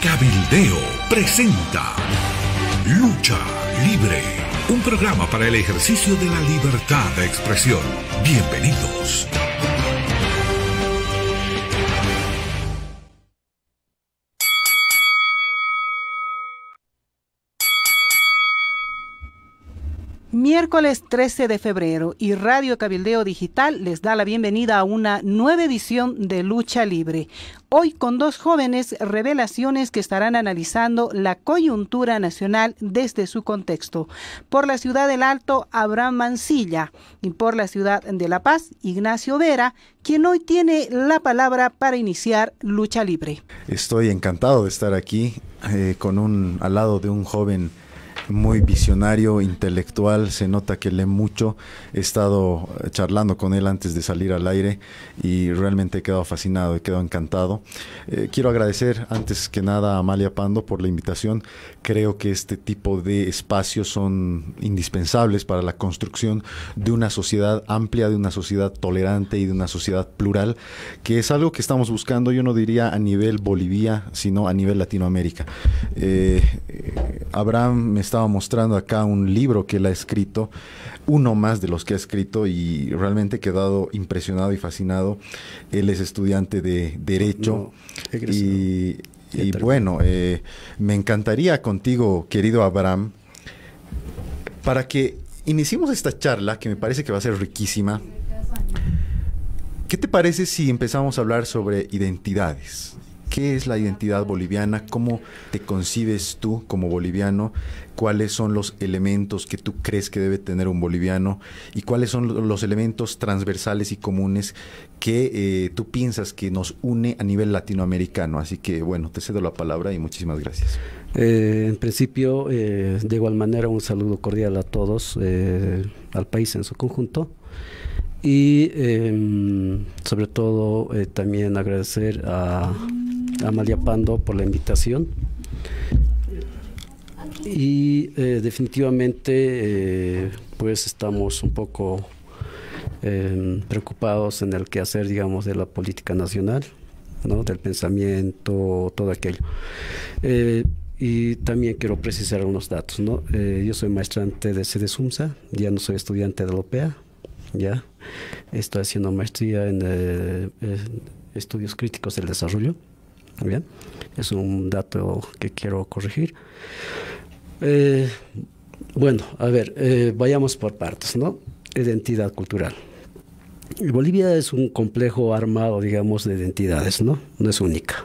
Cabildeo presenta Lucha Libre, un programa para el ejercicio de la libertad de expresión. Bienvenidos. Miércoles 13 de febrero y Radio Cabildeo Digital les da la bienvenida a una nueva edición de Lucha Libre. Hoy con dos jóvenes revelaciones que estarán analizando la coyuntura nacional desde su contexto. Por la ciudad del Alto, Abraham Mancilla, y por la ciudad de La Paz, Ignacio Vera, quien hoy tiene la palabra para iniciar Lucha Libre. Estoy encantado de estar aquí al lado de un joven muy visionario, intelectual, se nota que lee mucho. He estado charlando con él antes de salir al aire y realmente he quedado fascinado, he quedado encantado. Quiero agradecer antes que nada a Amalia Pando por la invitación. Creo que este tipo de espacios son indispensables para la construcción de una sociedad amplia, de una sociedad tolerante y de una sociedad plural, que es algo que estamos buscando, yo no diría a nivel Bolivia, sino a nivel Latinoamérica. Abraham me estaba mostrando acá un libro que él ha escrito, uno más de los que ha escrito, y realmente he quedado impresionado y fascinado. Él es estudiante de Derecho y bueno, me encantaría contigo, querido Abraham, para que iniciemos esta charla, que me parece que va a ser riquísima. ¿Qué te parece si empezamos a hablar sobre identidades? ¿Qué es la identidad boliviana? ¿Cómo te concibes tú como boliviano? ¿Cuáles son los elementos que tú crees que debe tener un boliviano? ¿Y cuáles son los elementos transversales y comunes que tú piensas que nos une a nivel latinoamericano? Así que, bueno, te cedo la palabra y muchísimas gracias. En principio, de igual manera, un saludo cordial a todos, al país en su conjunto. Y sobre todo también agradecer a Amalia Pando por la invitación. Y definitivamente pues estamos un poco preocupados en el quehacer, digamos, de la política nacional, ¿no? Del pensamiento, todo aquello. Y también quiero precisar unos datos, ¿no? Yo soy maestrante de CEDESUMSA, ya no soy estudiante de la OPEA, ya. Estoy haciendo maestría en estudios críticos del desarrollo. Bien, es un dato que quiero corregir. Bueno, a ver, vayamos por partes, ¿no? Identidad cultural. Bolivia es un complejo armado, digamos, de identidades, ¿no? No es única.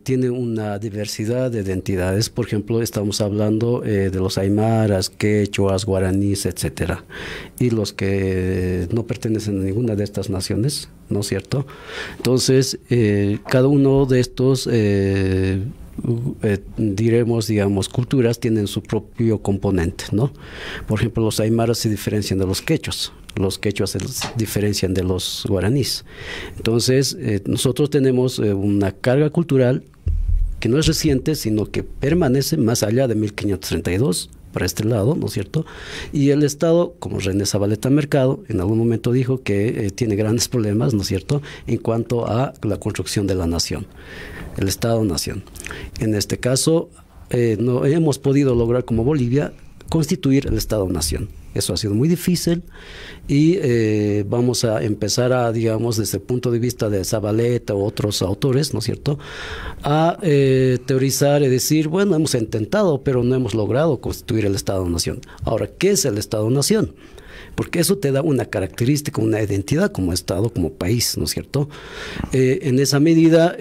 Tiene una diversidad de identidades. Por ejemplo, estamos hablando de los aymaras, quechuas, guaraníes, etcétera, y los que no pertenecen a ninguna de estas naciones, ¿no es cierto? Entonces, cada uno de estos diremos, digamos, culturas tienen su propio componente, ¿no? Por ejemplo, los aymaras se diferencian de los quechos se diferencian de los guaraníes. Entonces, nosotros tenemos una carga cultural que no es reciente, sino que permanece más allá de 1532, para este lado, ¿no es cierto? Y el Estado, como René Zabaleta Mercado, en algún momento dijo que tiene grandes problemas, ¿no es cierto?, en cuanto a la construcción de la nación, el Estado-nación. En este caso, no hemos podido lograr como Bolivia constituir el Estado-nación. Eso ha sido muy difícil y vamos a empezar a, digamos, desde el punto de vista de Zabaleta u otros autores, ¿no es cierto?, a teorizar y decir, bueno, hemos intentado, pero no hemos logrado constituir el Estado-nación. Ahora, ¿qué es el Estado-nación? Porque eso te da una característica, una identidad como Estado, como país, ¿no es cierto? En esa medida,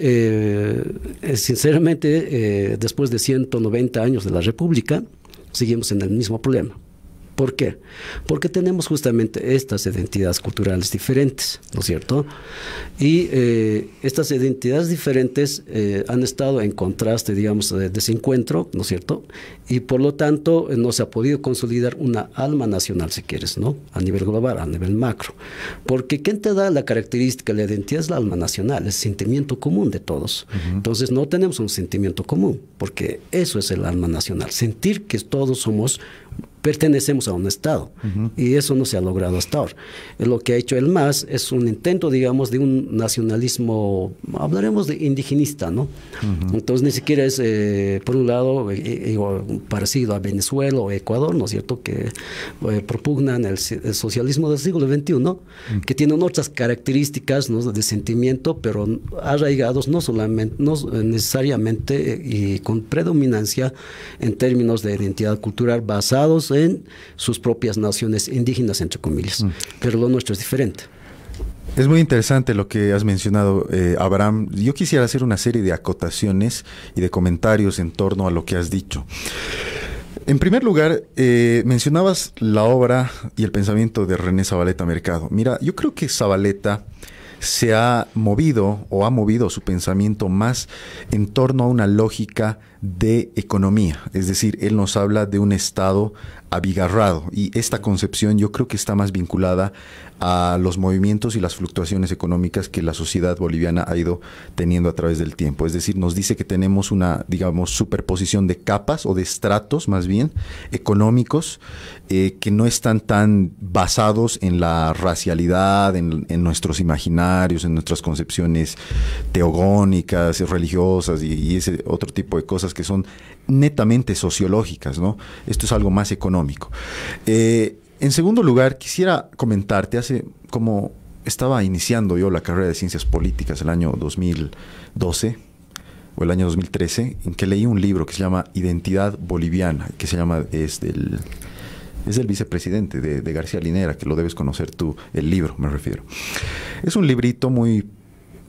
sinceramente, después de 190 años de la República, seguimos en el mismo problema. ¿Por qué? Porque tenemos justamente estas identidades culturales diferentes, ¿no es cierto? Y estas identidades diferentes han estado en contraste, digamos, de desencuentro, ¿no es cierto? Y por lo tanto no se ha podido consolidar una alma nacional, si quieres, ¿no? A nivel global, a nivel macro. Porque ¿quién te da la característica? La identidad es la alma nacional, es el sentimiento común de todos. Entonces no tenemos un sentimiento común, porque eso es el alma nacional, sentir que todos somos pertenecemos a un Estado. Y eso no se ha logrado hasta ahora. Lo que ha hecho el MAS es un intento, digamos, de un nacionalismo, hablaremos de indigenista, ¿no? Entonces ni siquiera es, por un lado, parecido a Venezuela o Ecuador, ¿no es cierto?, que propugnan el socialismo del siglo XXI, ¿no? Que tienen otras características, ¿no?, de sentimiento, pero arraigados no necesariamente y con predominancia en términos de identidad cultural, basados en sus propias naciones indígenas, entre comillas. Pero lo nuestro es diferente. Es muy interesante lo que has mencionado, Abraham. Yo quisiera hacer una serie de acotaciones y de comentarios en torno a lo que has dicho. En primer lugar, mencionabas la obra y el pensamiento de René Zavaleta Mercado. Mira, yo creo que Zavaleta se ha movido o ha movido su pensamiento más en torno a una lógica de economía. Es decir, él nos habla de un Estado abigarrado, y esta concepción yo creo que está más vinculada a los movimientos y las fluctuaciones económicas que la sociedad boliviana ha ido teniendo a través del tiempo. Es decir, nos dice que tenemos una, digamos, superposición de capas o de estratos, más bien, económicos, que no están tan basados en la racialidad, en nuestros imaginarios, en nuestras concepciones teogónicas, religiosas y ese otro tipo de cosas que son netamente sociológicas, ¿no? Esto es algo más económico. En segundo lugar, quisiera comentarte, como estaba iniciando yo la carrera de Ciencias Políticas el año 2012 o el año 2013, en que leí un libro que se llama Identidad Boliviana, que es del vicepresidente de García Linera, que lo debes conocer tú, el libro me refiero. Es un librito muy,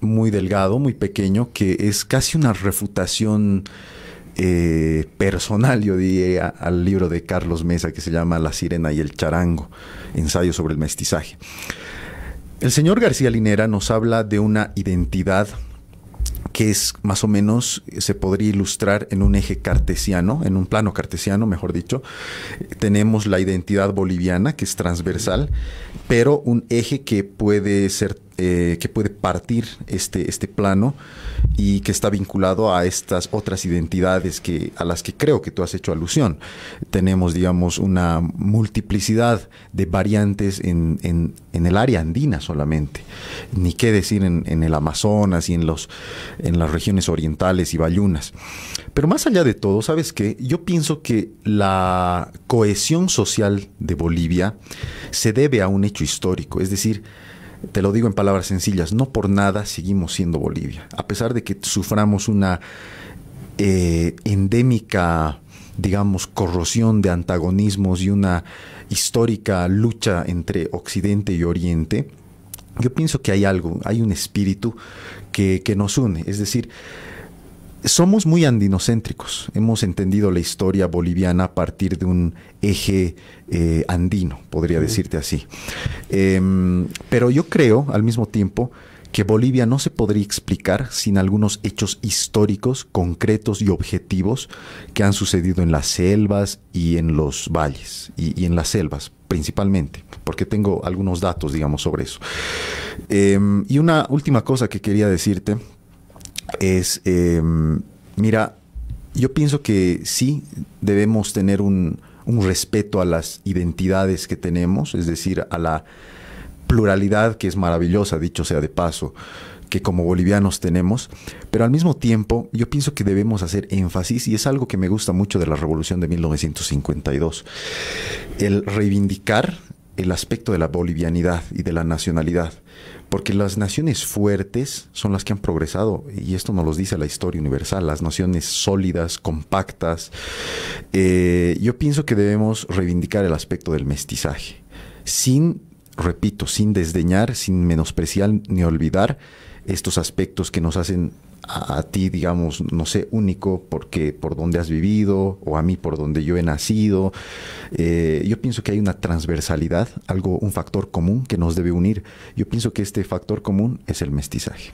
muy delgado, muy pequeño, que es casi una refutación personal, yo diría, al libro de Carlos Mesa que se llama La Sirena y el Charango, ensayo sobre el mestizaje. El señor García Linera nos habla de una identidad que es más o menos, se podría ilustrar en un eje cartesiano, en un plano cartesiano, mejor dicho. Tenemos la identidad boliviana, que es transversal, pero un eje que puede ser, que puede partir este plano y que está vinculado a estas otras identidades a las que creo que tú has hecho alusión. Tenemos, digamos, una multiplicidad de variantes en el área andina solamente, ni qué decir en el Amazonas y en las regiones orientales y bayunas. Pero más allá de todo, ¿sabes qué? Yo pienso que la cohesión social de Bolivia se debe a un hecho histórico, es decir, te lo digo en palabras sencillas, no por nada seguimos siendo Bolivia. A pesar de que suframos una endémica, digamos, corrosión de antagonismos y una histórica lucha entre Occidente y Oriente, yo pienso que hay un espíritu que nos une. Es decir, somos muy andinocéntricos. Hemos entendido la historia boliviana a partir de un eje andino, podría decirte así. Pero yo creo, al mismo tiempo, que Bolivia no se podría explicar sin algunos hechos históricos, concretos y objetivos que han sucedido en las selvas y en los valles, y en las selvas principalmente, porque tengo algunos datos, digamos, sobre eso. Y una última cosa que quería decirte es, mira, yo pienso que sí debemos tener un respeto a las identidades que tenemos, es decir, a la pluralidad que es maravillosa, dicho sea de paso, que como bolivianos tenemos, pero al mismo tiempo yo pienso que debemos hacer énfasis, y es algo que me gusta mucho de la Revolución de 1952, el reivindicar el aspecto de la bolivianidad y de la nacionalidad, porque las naciones fuertes son las que han progresado, y esto nos lo dice la historia universal, las naciones sólidas, compactas. Yo pienso que debemos reivindicar el aspecto del mestizaje, repito, sin desdeñar, sin menospreciar ni olvidar estos aspectos que nos hacen a ti, digamos, no sé, único porque por donde has vivido, o a mí por donde yo he nacido. Yo pienso que hay una transversalidad, un factor común que nos debe unir. Yo pienso que este factor común es el mestizaje.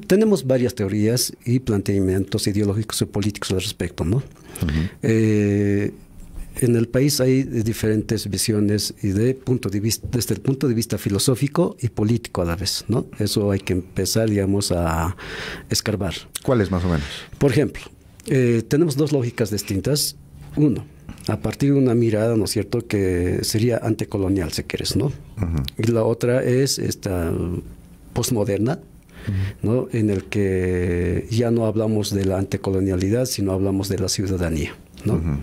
Tenemos varias teorías y planteamientos ideológicos y políticos al respecto, ¿no? En el país hay diferentes visiones y desde el punto de vista filosófico y político a la vez, ¿no? Eso hay que empezar, digamos, a escarbar. ¿Cuáles más o menos? Por ejemplo, tenemos dos lógicas distintas. Uno, a partir de una mirada, ¿no es cierto?, que sería anticolonial, si quieres, ¿no? Y la otra es esta postmoderna, ¿no?, en el que ya no hablamos de la anticolonialidad, sino hablamos de la ciudadanía, ¿no?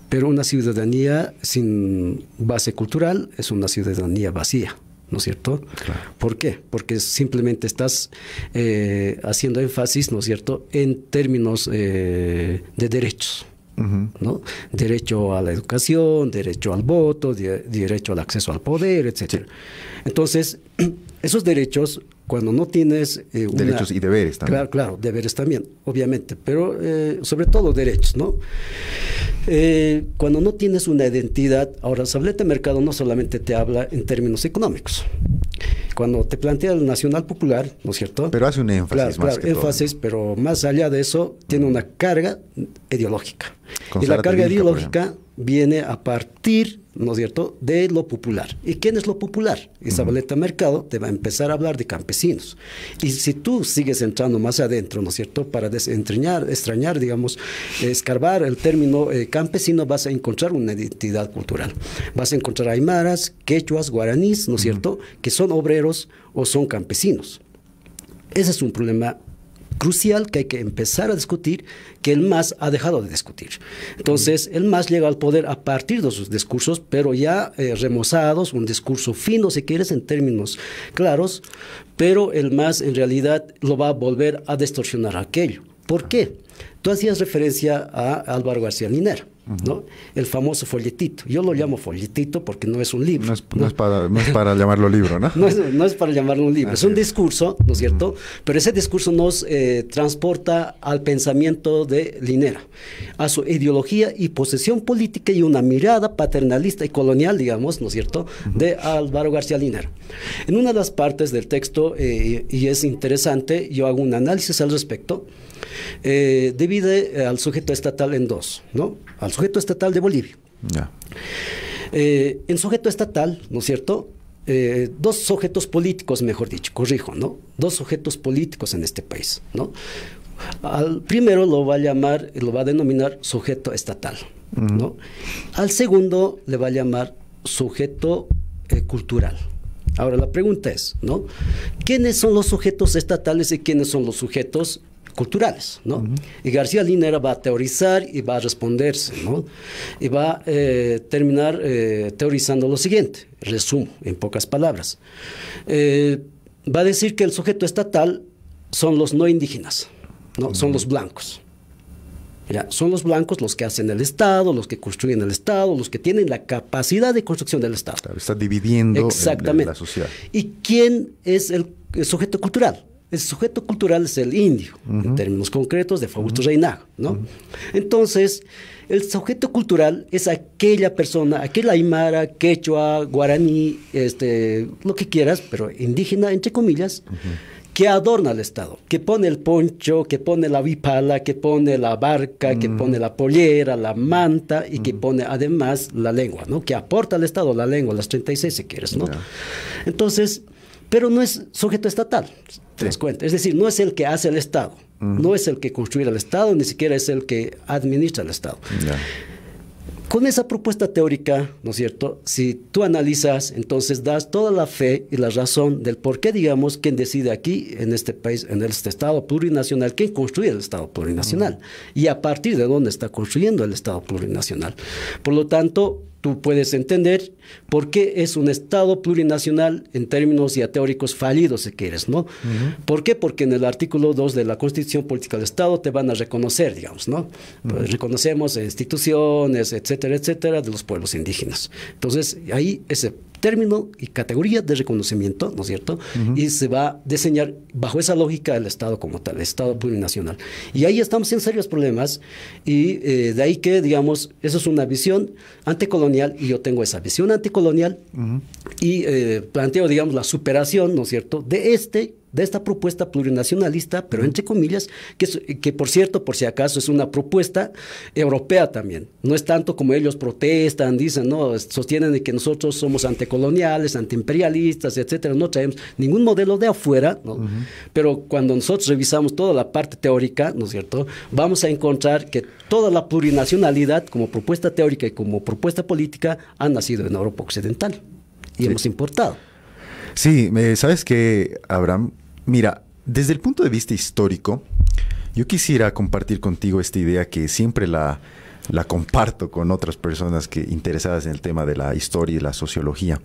Pero una ciudadanía sin base cultural es una ciudadanía vacía, ¿no es cierto? Claro. ¿Por qué? Porque simplemente estás haciendo énfasis, ¿no es cierto?, en términos de derechos, ¿no? Derecho a la educación, derecho al voto, derecho al acceso al poder, etcétera. Sí. Entonces, esos derechos, cuando no tienes derechos y deberes también. Claro, claro, deberes también, obviamente, pero sobre todo derechos, ¿no? Cuando no tienes una identidad, ahora, Sableta Mercado no solamente te habla en términos económicos. Cuando te plantea el Nacional Popular, ¿no es cierto? Pero hace un énfasis claro, más que énfasis, todo. Pero más allá de eso, tiene una carga ideológica. Con y la carga Vilca, ideológica viene a partir, ¿no es cierto?, de lo popular. ¿Y quién es lo popular? Y Zabaleta Mercado te va a empezar a hablar de campesinos. Y si tú sigues entrando más adentro, ¿no es cierto?, para extrañar, digamos, escarbar el término campesino, vas a encontrar una identidad cultural. Vas a encontrar aymaras, quechuas, guaraníes, ¿no es cierto?, que son obreros o son campesinos. Ese es un problema crucial que hay que empezar a discutir, que el MAS ha dejado de discutir. Entonces, el MAS llega al poder a partir de sus discursos, pero ya remozados, un discurso fino, si quieres, en términos claros, pero el MAS en realidad lo va a volver a distorsionar aquello. ¿Por qué? Tú hacías referencia a Álvaro García Linera, ¿no? El famoso folletito. Yo lo llamo folletito porque no es un libro. No es para llamarlo libro, ¿no? No es para llamarlo un libro. Es un discurso, ¿no es cierto? Pero ese discurso nos transporta al pensamiento de Linera, a su ideología y posesión política y una mirada paternalista y colonial, digamos, ¿no es cierto?, de Álvaro García Linera. En una de las partes del texto, y es interesante, yo hago un análisis al respecto, divide al sujeto estatal en dos, ¿no? Al sujeto estatal de Bolivia. Ya. En sujeto estatal, ¿no es cierto?, dos sujetos políticos, mejor dicho, corrijo, ¿no? Dos sujetos políticos en este país, ¿no? Al primero lo va a denominar sujeto estatal, ¿no? Al segundo le va a llamar sujeto cultural. Ahora la pregunta es, ¿no?, ¿quiénes son los sujetos estatales y quiénes son los sujetos culturales, ¿no? Y García Linera va a teorizar y va a responderse, ¿no? Y va a terminar teorizando lo siguiente, resumo en pocas palabras. Va a decir que el sujeto estatal son los no indígenas, ¿no? Son los blancos. Ya, son los blancos los que hacen el Estado, los que construyen el Estado, los que tienen la capacidad de construcción del Estado. Claro, está dividiendo la sociedad. ¿Y quién es el sujeto cultural? El sujeto cultural es el indio, en términos concretos, de Fausto Reynaga, ¿no? Entonces, el sujeto cultural es aquella persona, aquel aymara, quechua, guaraní, lo que quieras, pero indígena, entre comillas, que adorna el Estado, que pone el poncho, que pone la huipala, que pone la barca, que pone la pollera, la manta y que pone además la lengua, ¿no? Que aporta al Estado la lengua, las 36 si quieres, ¿no? Yeah. Entonces, pero no es sujeto estatal, te das cuenta. Es decir, no es el que hace el Estado, no es el que construye el Estado, ni siquiera es el que administra el Estado. Yeah. Con esa propuesta teórica, ¿no es cierto?, si tú analizas, entonces das toda la fe y la razón del por qué, digamos, quién decide aquí, en este país, en este Estado plurinacional, quién construye el Estado plurinacional y a partir de dónde está construyendo el Estado plurinacional. Por lo tanto, tú puedes entender por qué es un Estado plurinacional en términos ya teóricos fallidos, si quieres, ¿no? ¿Por qué? Porque en el artículo 2 de la Constitución Política del Estado te van a reconocer, digamos, ¿no? Pues reconocemos instituciones, etcétera, etcétera, de los pueblos indígenas. Entonces, ahí ese término y categoría de reconocimiento, ¿no es cierto? Y se va a diseñar bajo esa lógica el Estado como tal, el Estado plurinacional. Y ahí estamos en serios problemas y de ahí que, digamos, eso es una visión anticolonial y yo tengo esa visión anticolonial y planteo, digamos, la superación, ¿no es cierto?, de de esta propuesta plurinacionalista, pero entre comillas, que por cierto, por si acaso, es una propuesta europea también. No es tanto como ellos protestan, dicen, no, sostienen de que nosotros somos anticoloniales, antiimperialistas, etcétera. No traemos ningún modelo de afuera, ¿no? Pero cuando nosotros revisamos toda la parte teórica, ¿no es cierto?, vamos a encontrar que toda la plurinacionalidad, como propuesta teórica y como propuesta política, ha nacido en Europa Occidental y hemos importado. Sí, ¿sabes qué, Abraham? Mira, desde el punto de vista histórico, yo quisiera compartir contigo esta idea que siempre la comparto con otras personas interesadas en el tema de la historia y la sociología.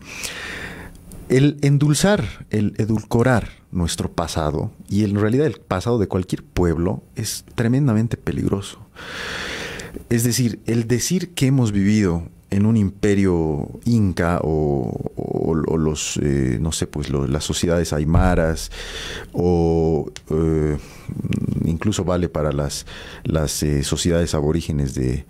El endulzar, el edulcorar nuestro pasado, y en realidad el pasado de cualquier pueblo, es tremendamente peligroso. Es decir, el decir que hemos vivido en un imperio inca o los, no sé, pues las sociedades aymaras o incluso vale para las sociedades aborígenes del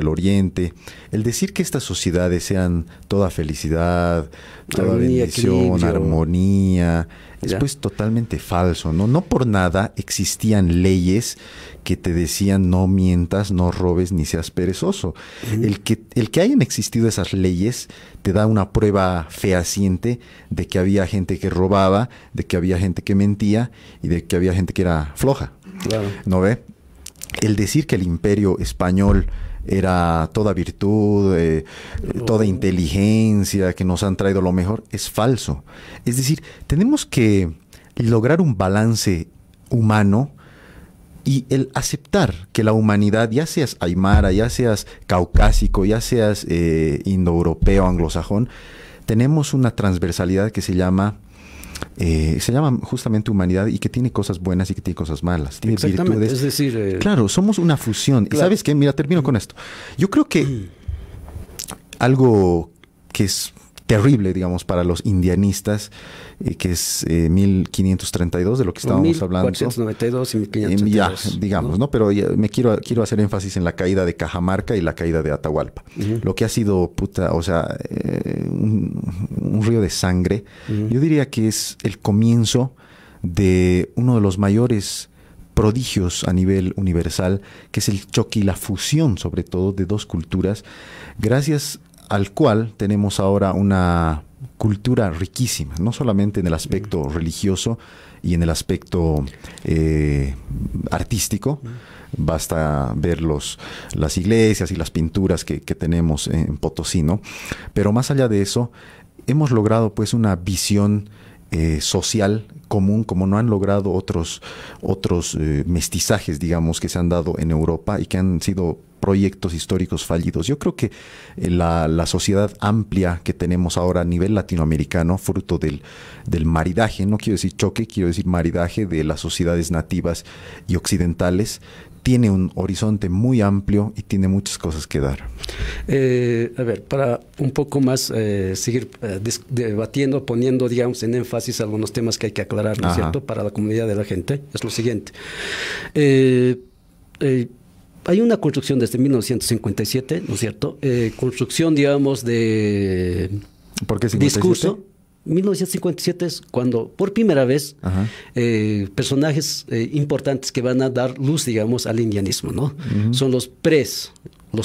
Oriente. El decir que estas sociedades sean toda felicidad, toda bendición, armonía, es pues totalmente falso, ¿no? No por nada existían leyes que te decían no mientas, no robes, ni seas perezoso. El que hayan existido esas leyes te da una prueba fehaciente de que había gente que robaba, de que había gente que mentía y de que había gente que era floja. Claro. ¿No ve? El decir que el imperio español era toda virtud, toda inteligencia, que nos han traído lo mejor, es falso. Es decir, tenemos que lograr un balance humano y el aceptar que la humanidad, ya seas aymara, ya seas caucásico, ya seas indoeuropeo, anglosajón, tenemos una transversalidad que se llama justamente humanidad y que tiene cosas buenas y que tiene cosas malas. Tiene virtudes. Es decir, claro, somos una fusión. Claro. ¿Y sabes qué? Mira, termino con esto. Yo creo que algo que es terrible, digamos, para los indianistas, que es 1532, de lo que estábamos hablando. 1492 y 1532. Ya, digamos, ¿no? Pero quiero hacer énfasis en la caída de Cajamarca y la caída de Atahualpa. Lo que ha sido, un río de sangre. Yo diría que es el comienzo de uno de los mayores prodigios a nivel universal, que es el choque y la fusión, sobre todo, de dos culturas, gracias al cual tenemos ahora una cultura riquísima, no solamente en el aspecto religioso y en el aspecto artístico. Basta ver las iglesias y las pinturas que tenemos en Potosí, ¿no? Pero más allá de eso, hemos logrado pues una visión social común, como no han logrado otros mestizajes, digamos, que se han dado en Europa y que han sido proyectos históricos fallidos. Yo creo que la sociedad amplia que tenemos ahora a nivel latinoamericano, fruto del maridaje, no quiero decir choque, quiero decir maridaje de las sociedades nativas y occidentales, tiene un horizonte muy amplio y tiene muchas cosas que dar. A ver, para un poco más seguir debatiendo, poniendo, digamos, en énfasis algunos temas que hay que aclarar, ¿no es cierto?, para la comunidad de la gente, es lo siguiente. Hay una construcción desde 1957, ¿no es cierto? Construcción, digamos, de ¿por qué 57? Discurso. 1957 es cuando por primera vez personajes importantes que van a dar luz, digamos, al indianismo, ¿no? Son los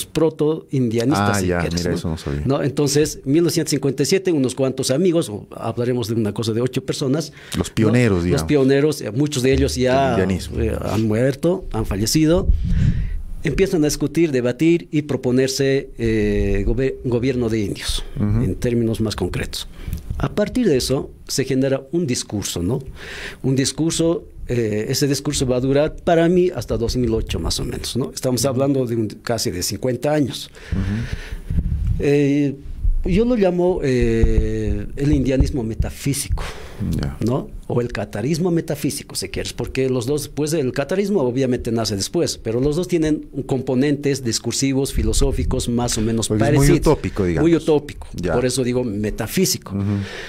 proto-indianistas. Si quieres, mira, ¿no? eso no sabía. ¿No? Entonces, 1957, unos cuantos amigos, o hablaremos de una cosa de 8 personas. Los pioneros, ¿no? Digamos. Los pioneros, muchos de ellos ya han muerto, han fallecido. Empiezan a discutir, debatir y proponerse gobierno de indios, en términos más concretos. A partir de eso se genera un discurso, ¿no? Un discurso, ese discurso va a durar para mí hasta 2008 más o menos, ¿no? Estamos hablando de casi de 50 años. Yo lo llamo el indianismo metafísico, ¿no? O el catarismo metafísico, si quieres, porque los dos, pues el catarismo obviamente nace después, pero los dos tienen componentes discursivos, filosóficos, más o menos parecidos. Muy utópico, digamos. Muy utópico, por eso digo metafísico.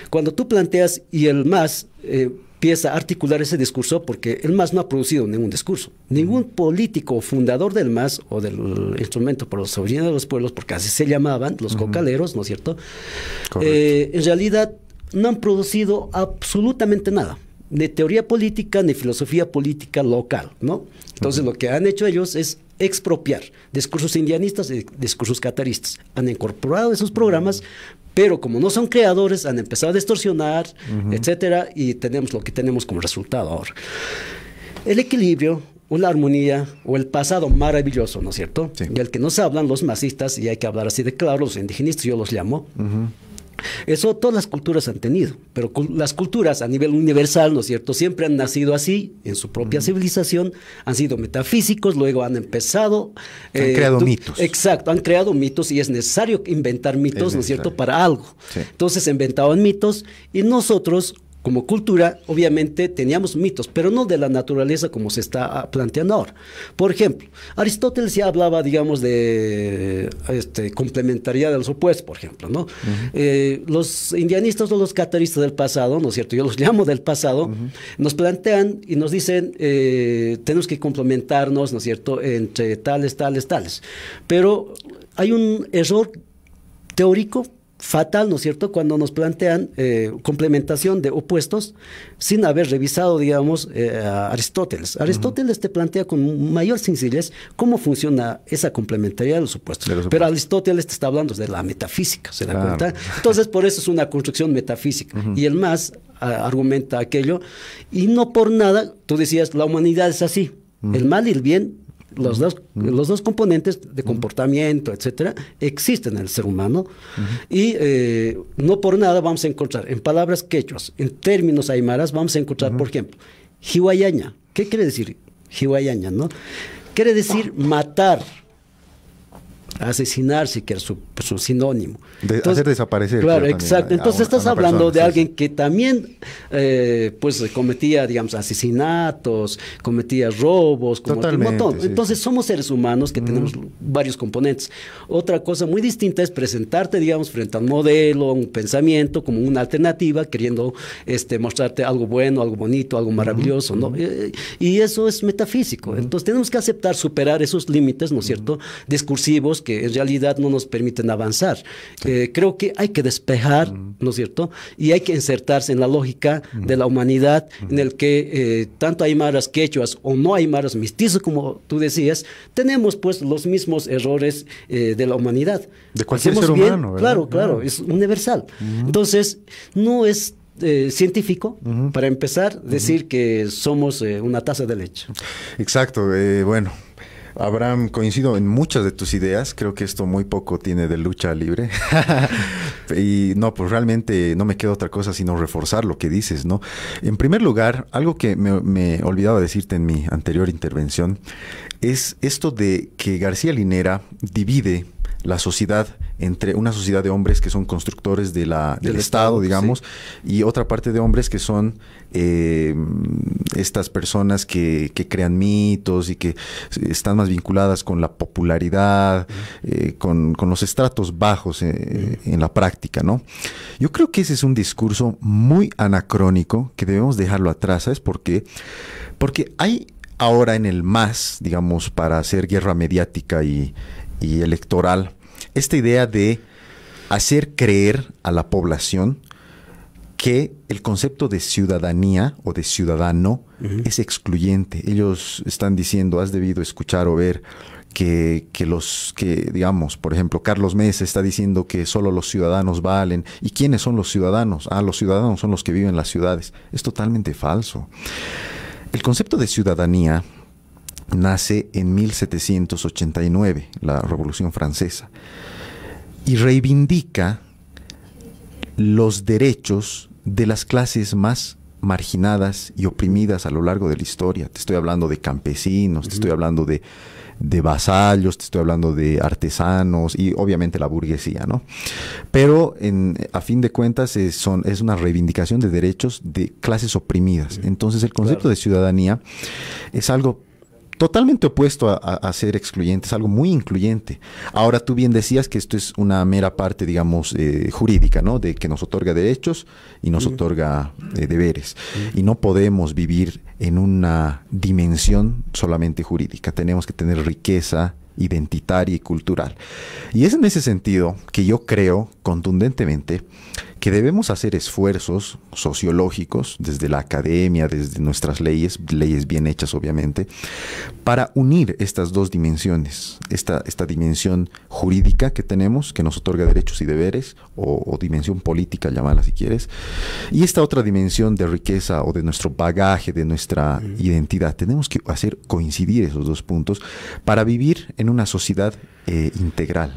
Cuando tú planteas y el MAS empieza a articular ese discurso, porque el MAS no ha producido ningún discurso. Ningún político fundador del MAS o del Instrumento por la Soberanía de los Pueblos, porque así se llamaban, los cocaleros, ¿no es cierto? En realidad no han producido absolutamente nada, ni teoría política, ni filosofía política local, ¿no? Entonces, lo que han hecho ellos es expropiar discursos indianistas y discursos cataristas. Han incorporado esos programas, pero como no son creadores, han empezado a distorsionar, etcétera, y tenemos lo que tenemos como resultado ahora. El equilibrio, o la armonía, o el pasado maravilloso, ¿no es cierto? Sí. Y al que nos hablan los masistas, y hay que hablar así de claro, los indigenistas, yo los llamo. Eso todas las culturas han tenido, pero las culturas a nivel universal, ¿no es cierto?, siempre han nacido así, en su propia civilización, han sido metafísicos, luego han empezado... Han creado mitos. Exacto, han creado mitos, y es necesario inventar mitos, ¿no es cierto?, para algo. Sí. Entonces inventaban mitos, y nosotros, como cultura, obviamente teníamos mitos, pero no de la naturaleza como se está planteando ahora. Por ejemplo, Aristóteles ya hablaba, digamos, de complementariedad de los opuestos, por ejemplo, ¿no? Los indianistas o los cataristas del pasado, ¿no es cierto?, yo los llamo del pasado, nos plantean y nos dicen, tenemos que complementarnos, ¿no es cierto?, entre tales. Pero hay un error teórico fatal, ¿no es cierto?, cuando nos plantean complementación de opuestos sin haber revisado, digamos, a Aristóteles. Aristóteles te plantea con mayor sencillez cómo funciona esa complementariedad de los opuestos. Pero Aristóteles te está hablando de la metafísica, ¿se da cuenta? Entonces, por eso es una construcción metafísica. Y el más argumenta aquello, y no por nada, tú decías, la humanidad es así, el mal y el bien. Los dos componentes de comportamiento, etcétera, existen en el ser humano, y no por nada vamos a encontrar en palabras quechuas, en términos aymaras, vamos a encontrar, por ejemplo, jihuayaña. ¿Qué quiere decir jihuayaña, no? Quiere decir matar, asesinar, si quieres, su sinónimo. Entonces, hacer desaparecer. Claro, exacto. Entonces estás hablando de alguien que también pues cometía, digamos, asesinatos, cometía robos, como un montón. Sí. Entonces somos seres humanos que tenemos varios componentes. Otra cosa muy distinta es presentarte, digamos, frente a un modelo, un pensamiento, como una alternativa, queriendo mostrarte algo bueno, algo bonito, algo maravilloso, ¿no? Y eso es metafísico. Entonces tenemos que aceptar, superar esos límites, ¿no es cierto?, discursivos, que en realidad no nos permiten avanzar. Creo que hay que despejar, ¿no es cierto?, y hay que insertarse en la lógica de la humanidad, en el que tanto aymaras, quechuas o no aymaras, mestizos, como tú decías, tenemos pues los mismos errores de la humanidad. De cualquier ser humano, ¿verdad? Claro, es universal. Entonces, no es científico, para empezar, decir que somos una taza de leche. Exacto, bueno. Abraham, coincido en muchas de tus ideas. Creo que esto muy poco tiene de lucha libre. Y no, pues realmente no me queda otra cosa sino reforzar lo que dices, ¿no? En primer lugar, algo que me olvidaba decirte en mi anterior intervención es esto de que García Linera divide la sociedad entre una sociedad de hombres que son constructores del Estado, digamos, sí, y otra parte de hombres que son estas personas que crean mitos y que están más vinculadas con la popularidad, con los estratos bajos en la práctica, ¿no? Yo creo que ese es un discurso muy anacrónico que debemos dejarlo atrás. ¿Sabes por qué? Porque hay ahora en el MAS, digamos, para hacer guerra mediática y electoral, esta idea de hacer creer a la población que el concepto de ciudadanía o de ciudadano es excluyente. Ellos están diciendo, has debido escuchar o ver que digamos, por ejemplo, Carlos Mesa está diciendo que solo los ciudadanos valen. ¿Y quiénes son los ciudadanos? Los ciudadanos son los que viven en las ciudades. Es totalmente falso. El concepto de ciudadanía nace en 1789, la Revolución Francesa, y reivindica los derechos de las clases más marginadas y oprimidas a lo largo de la historia. Te estoy hablando de campesinos, te estoy hablando de vasallos, te estoy hablando de artesanos y obviamente la burguesía, ¿no? Pero a fin de cuentas es una reivindicación de derechos de clases oprimidas. Entonces el concepto de ciudadanía es algo totalmente opuesto a ser excluyente, es algo muy incluyente. Ahora, tú bien decías que esto es una mera parte, digamos, jurídica, ¿no? De que nos otorga derechos y nos otorga deberes. Y no podemos vivir en una dimensión solamente jurídica. Tenemos que tener riqueza identitaria y cultural. Y es en ese sentido que yo creo contundentemente que debemos hacer esfuerzos sociológicos desde la academia, desde nuestras leyes bien hechas obviamente, para unir estas dos dimensiones, esta dimensión jurídica que tenemos, que nos otorga derechos y deberes, o dimensión política, llámala si quieres, y esta otra dimensión de riqueza o de nuestro bagaje, de nuestra identidad. Tenemos que hacer coincidir esos dos puntos para vivir en una sociedad íntegra,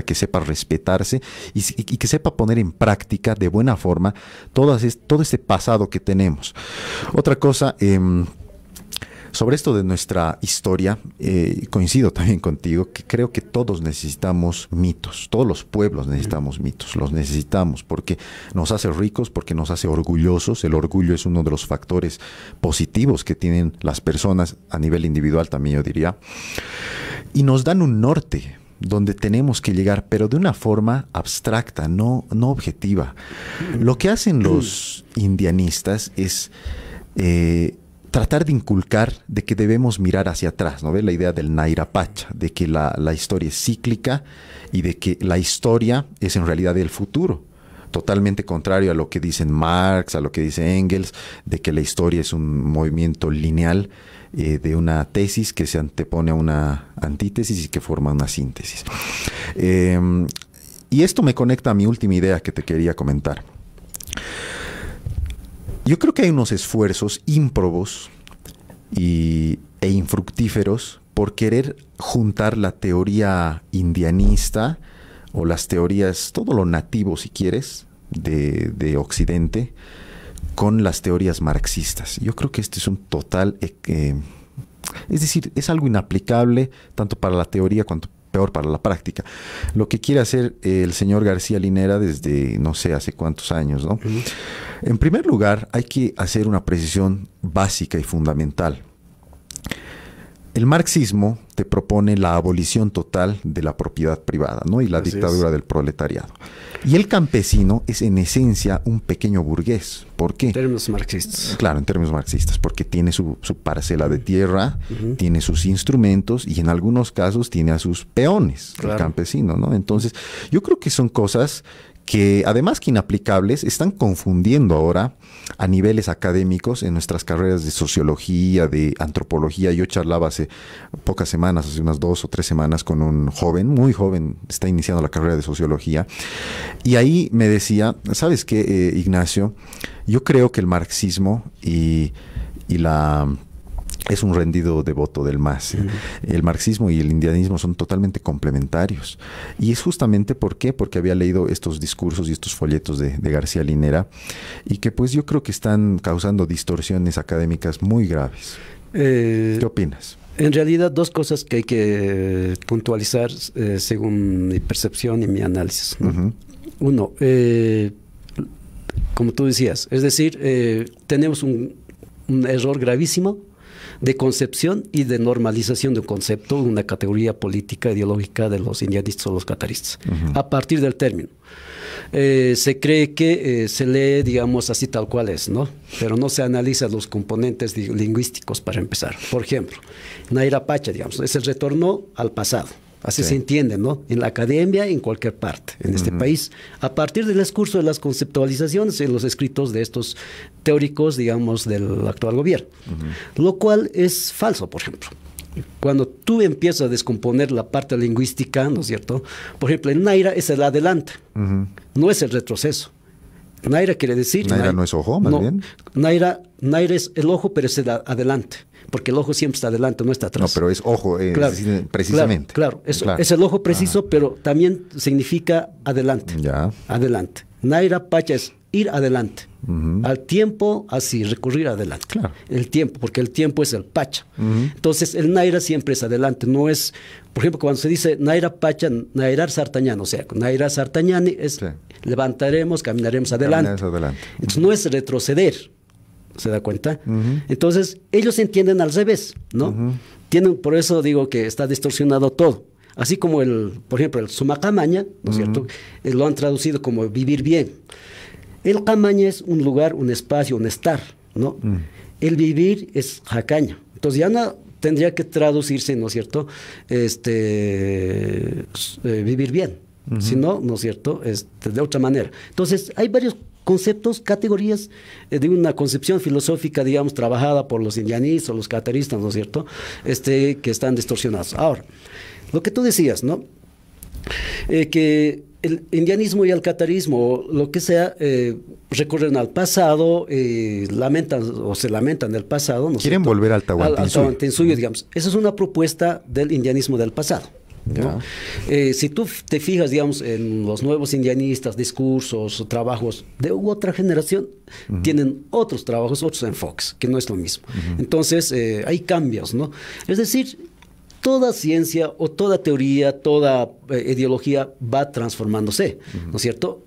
que sepa respetarse y que sepa poner en práctica de buena forma todo este pasado que tenemos. Otra cosa, sobre esto de nuestra historia, coincido también contigo, que creo que todos necesitamos mitos, todos los pueblos necesitamos mitos, los necesitamos porque nos hace ricos, porque nos hace orgullosos. El orgullo es uno de los factores positivos que tienen las personas a nivel individual, también yo diría, y nos dan un norte donde tenemos que llegar, pero de una forma abstracta, no objetiva. Lo que hacen los indianistas es tratar de inculcar de que debemos mirar hacia atrás, ¿no? ¿Ve? La idea del Naira Pacha, de que la historia es cíclica y de que la historia es en realidad el futuro. Totalmente contrario a lo que dicen Marx, a lo que dice Engels, de que la historia es un movimiento lineal de una tesis que se antepone a una antítesis y que forma una síntesis. Y esto me conecta a mi última idea que te quería comentar. Yo creo que hay unos esfuerzos ímprobos e infructíferos por querer juntar la teoría indianista o las teorías, todo lo nativo si quieres, de Occidente, con las teorías marxistas. Yo creo que este es un total, es decir, es algo inaplicable tanto para la teoría cuanto peor para la práctica. Lo que quiere hacer el señor García Linera desde no sé hace cuántos años, ¿no? En primer lugar, hay que hacer una precisión básica y fundamental. El marxismo te propone la abolición total de la propiedad privada, ¿no? Y la dictadura del proletariado. Y el campesino es en esencia un pequeño burgués. ¿Por qué? En términos marxistas. Claro, en términos marxistas, porque tiene su parcela de tierra, tiene sus instrumentos y en algunos casos tiene a sus peones, claro, el campesino, ¿no? Entonces, yo creo que son cosas que, además que inaplicables, están confundiendo ahora a niveles académicos en nuestras carreras de sociología, de antropología. Yo charlaba hace pocas semanas, hace unas 2 o 3 semanas, con un joven, muy joven, está iniciando la carrera de sociología, y ahí me decía, ¿sabes qué, Ignacio? Yo creo que el marxismo es un rendido devoto del MAS. El marxismo y el indianismo son totalmente complementarios. Y es justamente ¿por qué? Porque había leído estos discursos y estos folletos de García Linera, y que pues yo creo que están causando distorsiones académicas muy graves. ¿Qué opinas? En realidad, dos cosas que hay que puntualizar según mi percepción y mi análisis, ¿no? Uno, como tú decías, es decir, tenemos un error gravísimo de concepción y de normalización de un concepto, una categoría política, ideológica de los indianistas o los cataristas, a partir del término. Se cree que se lee, digamos, así tal cual es, ¿no? Pero no se analizan los componentes lingüísticos para empezar. Por ejemplo, Naira Pacha, digamos, es el retorno al pasado. Así se entiende, ¿no? En la academia, en cualquier parte, en este país, a partir del discurso de las conceptualizaciones en los escritos de estos teóricos, digamos, del actual gobierno. Lo cual es falso, por ejemplo. Cuando tú empiezas a descomponer la parte lingüística, ¿no es cierto? Por ejemplo, el Naira es el adelante, no es el retroceso. Naira quiere decir... Naira no es ojo, más bien. Naira es el ojo, pero es el adelante. Porque el ojo siempre está adelante, no está atrás. No, pero es ojo, claro, precisamente. Claro, es el ojo preciso, pero también significa adelante. Ya. Adelante. Naira Pacha es ir adelante. Al tiempo, así, recurrir adelante. Claro. El tiempo, porque el tiempo es el Pacha. Entonces, el Naira siempre es adelante. No es, por ejemplo, cuando se dice Naira Pacha, Nairar Sartañán, o sea, Naira Sartañani es levantaremos, caminaremos adelante. Entonces, no es retroceder. ¿Se da cuenta? Entonces, ellos entienden al revés, ¿no? Por eso digo que está distorsionado todo. Así como, por ejemplo, el Sumacamaña, ¿no es cierto? Lo han traducido como vivir bien. El Camaña es un lugar, un espacio, un estar, ¿no? El vivir es jacaña. Entonces, ya no tendría que traducirse, ¿no es cierto? Vivir bien. sino, ¿no es cierto?, de otra manera. Entonces, hay varios conceptos, categorías de una concepción filosófica, digamos, trabajada por los indianistas o los cataristas, ¿no es cierto?, que están distorsionados. Ahora, lo que tú decías, ¿no?, que el indianismo y el catarismo, lo que sea, recurren al pasado, lamentan o se lamentan del pasado, ¿no? Quieren volver al Tahuantinsuyo, digamos. Esa es una propuesta del indianismo del pasado, ¿no? Si tú te fijas, digamos, en los nuevos indianistas, discursos, trabajos de otra generación, tienen otros trabajos, otros enfoques, que no es lo mismo. Entonces, hay cambios, ¿no? Es decir, toda ciencia o toda teoría, toda ideología va transformándose, ¿no es cierto?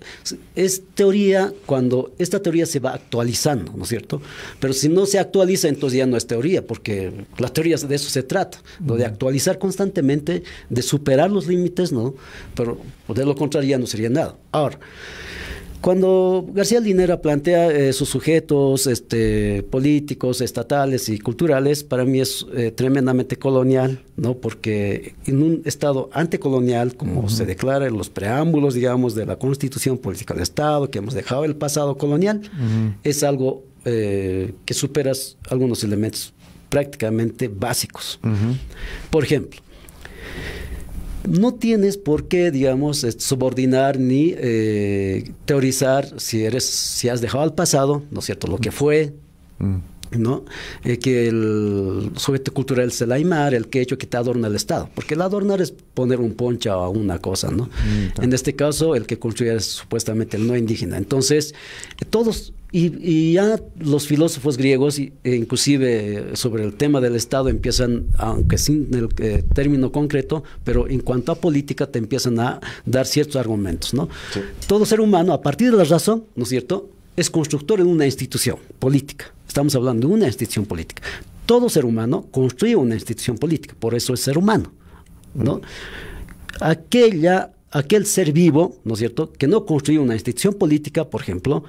Es teoría cuando esta teoría se va actualizando, ¿no es cierto? Pero si no se actualiza, entonces ya no es teoría, porque las teorías de eso se trata, ¿no? De actualizar constantemente, de superar los límites, ¿no? Pero de lo contrario ya no sería nada. Ahora, cuando García Linera plantea sus sujetos políticos, estatales y culturales, para mí es tremendamente colonial, ¿no? Porque en un Estado antecolonial, como se declara en los preámbulos, digamos, de la Constitución Política del Estado, que hemos dejado el pasado colonial, es algo que supera algunos elementos prácticamente básicos. Por ejemplo, no tienes por qué, digamos, subordinar ni teorizar si has dejado al pasado, ¿no es cierto?, lo que fue, ¿no? Que el sujeto cultural es el aymar, el quechua, que te adorna el Estado, porque el adornar es poner un poncha a una cosa, ¿no? En este caso, el que construye es supuestamente el no indígena. Entonces, todos... Y ya los filósofos griegos, inclusive sobre el tema del Estado, empiezan, aunque sin el término concreto, pero en cuanto a política te empiezan a dar ciertos argumentos, ¿no? Sí. Todo ser humano, a partir de la razón, ¿no es cierto?, es constructor de una institución política. Estamos hablando de una institución política. Todo ser humano construye una institución política, por eso es ser humano, ¿no? Aquel ser vivo, ¿no es cierto?, que no construye una institución política, por ejemplo,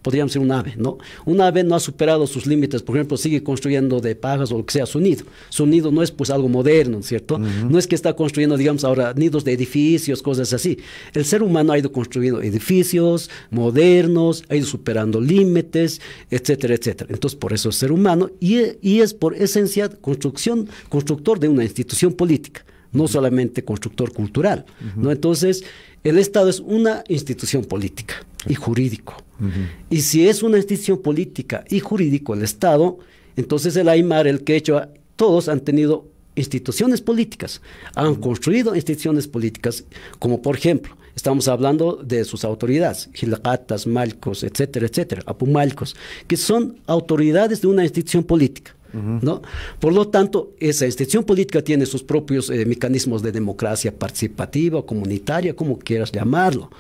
podríamos ser un ave, ¿no? Un ave no ha superado sus límites, por ejemplo, sigue construyendo de pajas o lo que sea su nido. Su nido no es pues algo moderno, ¿cierto? No es que está construyendo, digamos, ahora nidos de edificios, cosas así. El ser humano ha ido construyendo edificios modernos, ha ido superando límites, etcétera, etcétera. Entonces, por eso es ser humano y es por esencia constructor de una institución política, no solamente constructor cultural, ¿no? Entonces, el Estado es una institución política y jurídico. Y si es una institución política y jurídico el Estado, entonces el aymar, el quechua, todos han tenido instituciones políticas, han construido instituciones políticas, como por ejemplo, estamos hablando de sus autoridades, Gilcatas, Malcos, etcétera, etcétera, Apumalcos, que son autoridades de una institución política, ¿no? Por lo tanto, esa institución política tiene sus propios mecanismos de democracia participativa o comunitaria, como quieras llamarlo.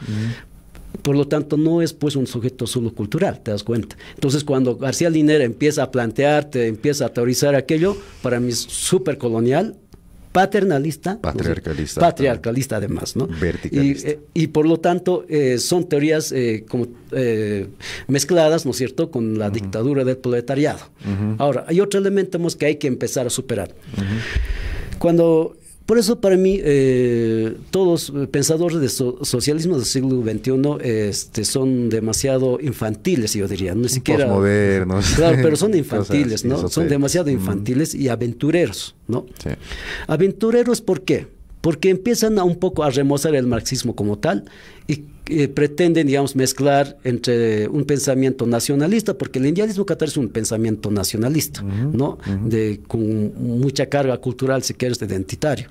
Por lo tanto, no es pues un sujeto solo cultural, ¿te das cuenta? Entonces, cuando García Linera empieza a plantearte, empieza a teorizar aquello, para mí es súper colonial, paternalista, patriarcalista además, ¿no? Verticalista. Y por lo tanto, son teorías mezcladas, ¿no es cierto?, con la dictadura del proletariado. Ahora, hay otro elemento que hay que empezar a superar. Por eso, para mí, todos pensadores de socialismo del siglo XXI son demasiado infantiles, yo diría. No siquiera posmodernos. Claro, pero son infantiles, ¿no? Son demasiado infantiles y aventureros, ¿no? Sí. Aventureros, ¿por qué? Porque empiezan un poco a remozar el marxismo como tal y pretenden, digamos, mezclar entre un pensamiento nacionalista, porque el indianismo catar es un pensamiento nacionalista, ¿no? Con mucha carga cultural, si quieres, identitario.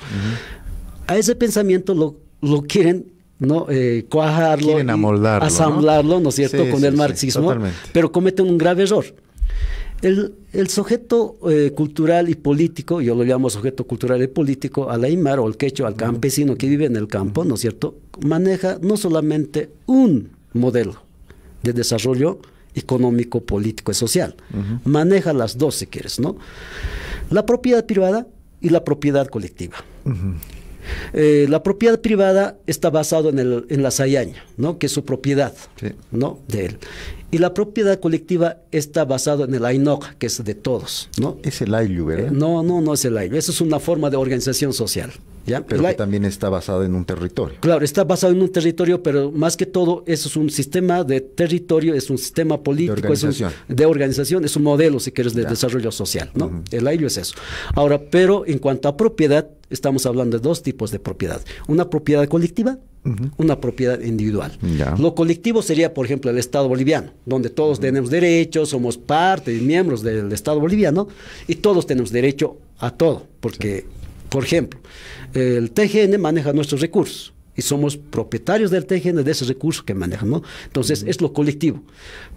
A ese pensamiento lo quieren, ¿no? Cuajarlo, quieren amoldarlo, asamblarlo, ¿no es cierto?, con el marxismo, pero cometen un grave error. El sujeto cultural y político, yo lo llamo sujeto cultural y político, al aymar o al quechua, al campesino que vive en el campo, ¿no es cierto?, maneja no solamente un modelo de desarrollo económico, político y social, maneja las dos, si quieres, ¿no? La propiedad privada y la propiedad colectiva. La propiedad privada está basada en la sayaña, ¿no?, que es su propiedad, ¿no?, de él. Y la propiedad colectiva está basada en el Ainok, que es de todos, ¿no? Es el Ayllu, ¿verdad? No es el Ayllu. Eso es una forma de organización social, ¿ya? Pero que también está basado en un territorio. Claro, está basado en un territorio, pero más que todo, eso es un sistema de territorio, es un sistema político, de organización, es un modelo, si quieres, de desarrollo social, ¿no? El ayllu es eso. Ahora, pero en cuanto a propiedad, estamos hablando de dos tipos de propiedad. Una propiedad colectiva, una propiedad individual. Lo colectivo sería, por ejemplo, el Estado boliviano, donde todos tenemos derechos, somos parte y miembros del Estado boliviano, y todos tenemos derecho a todo, porque, por ejemplo, el TGN maneja nuestros recursos y somos propietarios del TGN, de ese recurso que manejan, ¿no? Entonces, es lo colectivo.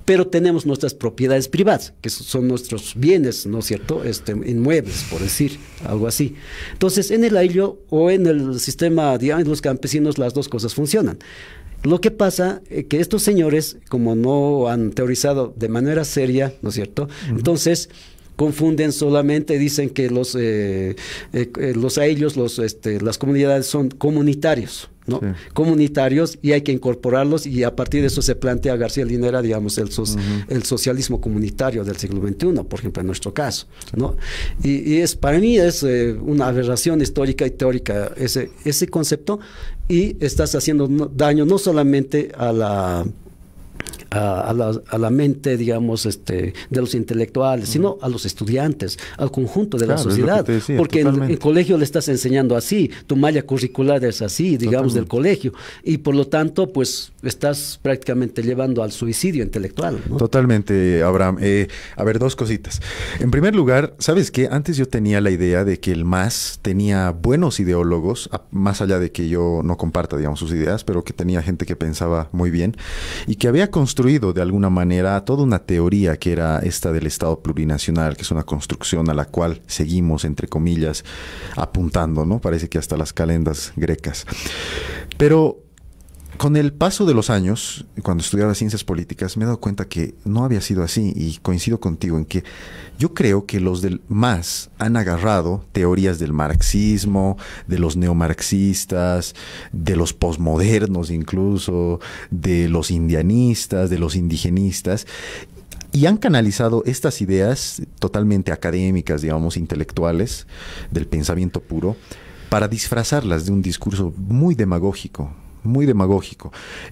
Pero tenemos nuestras propiedades privadas, que son nuestros bienes, ¿no es cierto? Inmuebles, por decir, algo así. Entonces, en el ayllu o en el sistema, digamos, de los campesinos, las dos cosas funcionan. Lo que pasa es que estos señores, como no han teorizado de manera seria, ¿no es cierto? Entonces, confunden solamente, dicen que los ayllus, las comunidades son comunitarios, ¿no? Sí. Comunitarios, y hay que incorporarlos, y a partir de eso se plantea García Linera, digamos, el socialismo comunitario del siglo XXI, por ejemplo, en nuestro caso, ¿no? Y para mí es una aberración histórica y teórica ese concepto, y estás haciendo daño no solamente a la mente, digamos, de los intelectuales, sino a los estudiantes, al conjunto de la sociedad, decía, porque en el colegio le estás enseñando así, tu malla curricular es así, digamos, del colegio, y por lo tanto, pues, estás prácticamente llevando al suicidio intelectual, ¿no? Totalmente, Abraham. A ver, dos cositas. En primer lugar, ¿sabes qué? Antes yo tenía la idea de que el MAS tenía buenos ideólogos, más allá de que yo no comparta, digamos, sus ideas, pero que tenía gente que pensaba muy bien, y que había construido de alguna manera toda una teoría que era esta del Estado plurinacional, que es una construcción a la cual seguimos, entre comillas, apuntando, ¿no? Parece que hasta las calendas grecas. Pero con el paso de los años, cuando estudiaba ciencias políticas, me he dado cuenta que no había sido así, y coincido contigo en que yo creo que los del MAS han agarrado teorías del marxismo, de los neomarxistas, de los posmodernos incluso, de los indianistas, de los indigenistas, y han canalizado estas ideas totalmente académicas, digamos, intelectuales, del pensamiento puro, para disfrazarlas de un discurso muy demagógico,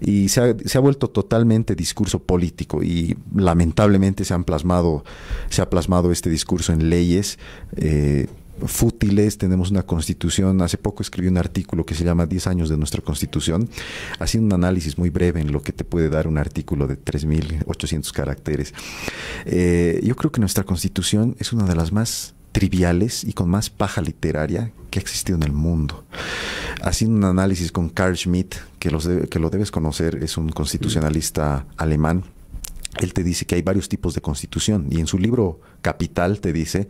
y se ha vuelto totalmente discurso político, y lamentablemente se ha plasmado este discurso en leyes fútiles. Tenemos una constitución. Hace poco escribí un artículo que se llama 10 años de nuestra constitución, haciendo un análisis muy breve en lo que te puede dar un artículo de 3.800 caracteres. Yo creo que nuestra constitución es una de las más triviales y con más paja literaria que ha existido en el mundo. Haciendo un análisis con Carl Schmitt, que lo debes conocer, es un constitucionalista alemán. Él te dice que hay varios tipos de constitución, y en su libro Capital te dice,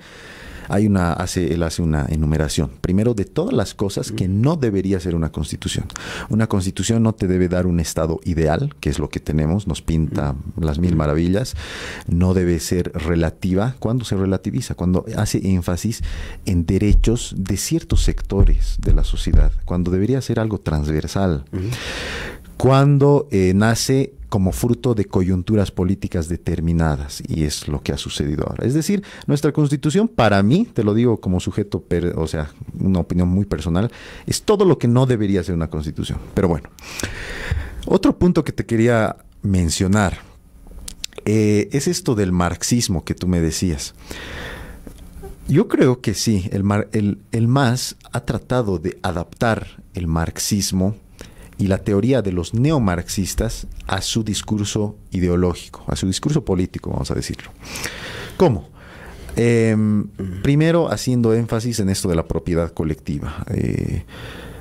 él hace una enumeración, primero, de todas las cosas que no debería ser una constitución. Una constitución no te debe dar un estado ideal, que es lo que tenemos, nos pinta las mil maravillas. No debe ser relativa. ¿Cuándo se relativiza? Cuando hace énfasis en derechos de ciertos sectores de la sociedad, cuando debería ser algo transversal. Cuando nace como fruto de coyunturas políticas determinadas, y es lo que ha sucedido ahora. Es decir, nuestra Constitución, para mí, te lo digo como sujeto, o sea, una opinión muy personal, es todo lo que no debería ser una Constitución. Pero bueno, otro punto que te quería mencionar es esto del marxismo que tú me decías. Yo creo que sí, el MAS ha tratado de adaptar el marxismo y la teoría de los neomarxistas a su discurso ideológico, a su discurso político, vamos a decirlo. ¿Cómo? Primero, haciendo énfasis en esto de la propiedad colectiva.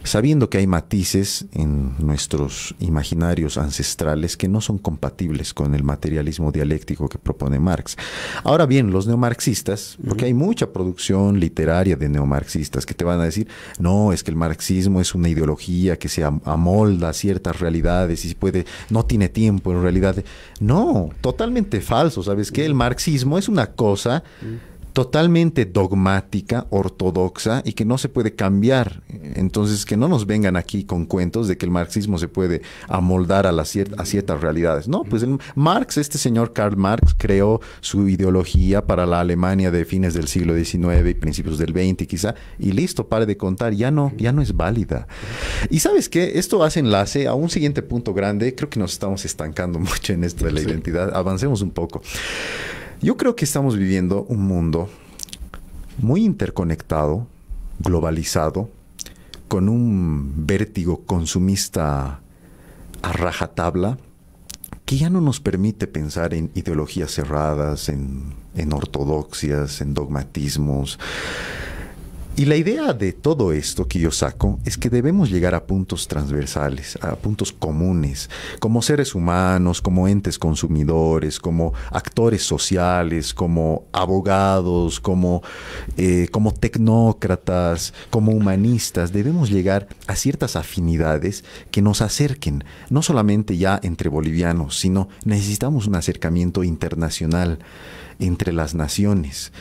Sabiendo que hay matices en nuestros imaginarios ancestrales que no son compatibles con el materialismo dialéctico que propone Marx. Ahora bien, los neomarxistas, porque hay mucha producción literaria de neomarxistas que te van a decir, no, es que el marxismo es una ideología que se amolda a ciertas realidades y no tiene tiempo en realidad. No, totalmente falso, ¿sabes qué? El marxismo es una cosa totalmente dogmática, ortodoxa y que no se puede cambiar. Entonces, que no nos vengan aquí con cuentos de que el marxismo se puede amoldar a ciertas realidades. No, pues este señor Karl Marx creó su ideología para la Alemania de fines del siglo XIX y principios del XX quizá, y listo, pare de contar, ya no es válida. Y ¿sabes qué? Esto hace enlace a un siguiente punto grande. Creo que nos estamos estancando mucho en esto de la identidad. Avancemos un poco. Yo creo que estamos viviendo un mundo muy interconectado, globalizado, con un vértigo consumista a rajatabla, que ya no nos permite pensar en ideologías cerradas, en ortodoxias, en dogmatismos. Y la idea de todo esto que yo saco es que debemos llegar a puntos transversales, a puntos comunes, como seres humanos, como entes consumidores, como actores sociales, como abogados, como tecnócratas, como humanistas. Debemos llegar a ciertas afinidades que nos acerquen, no solamente ya entre bolivianos, sino necesitamos un acercamiento internacional entre las naciones.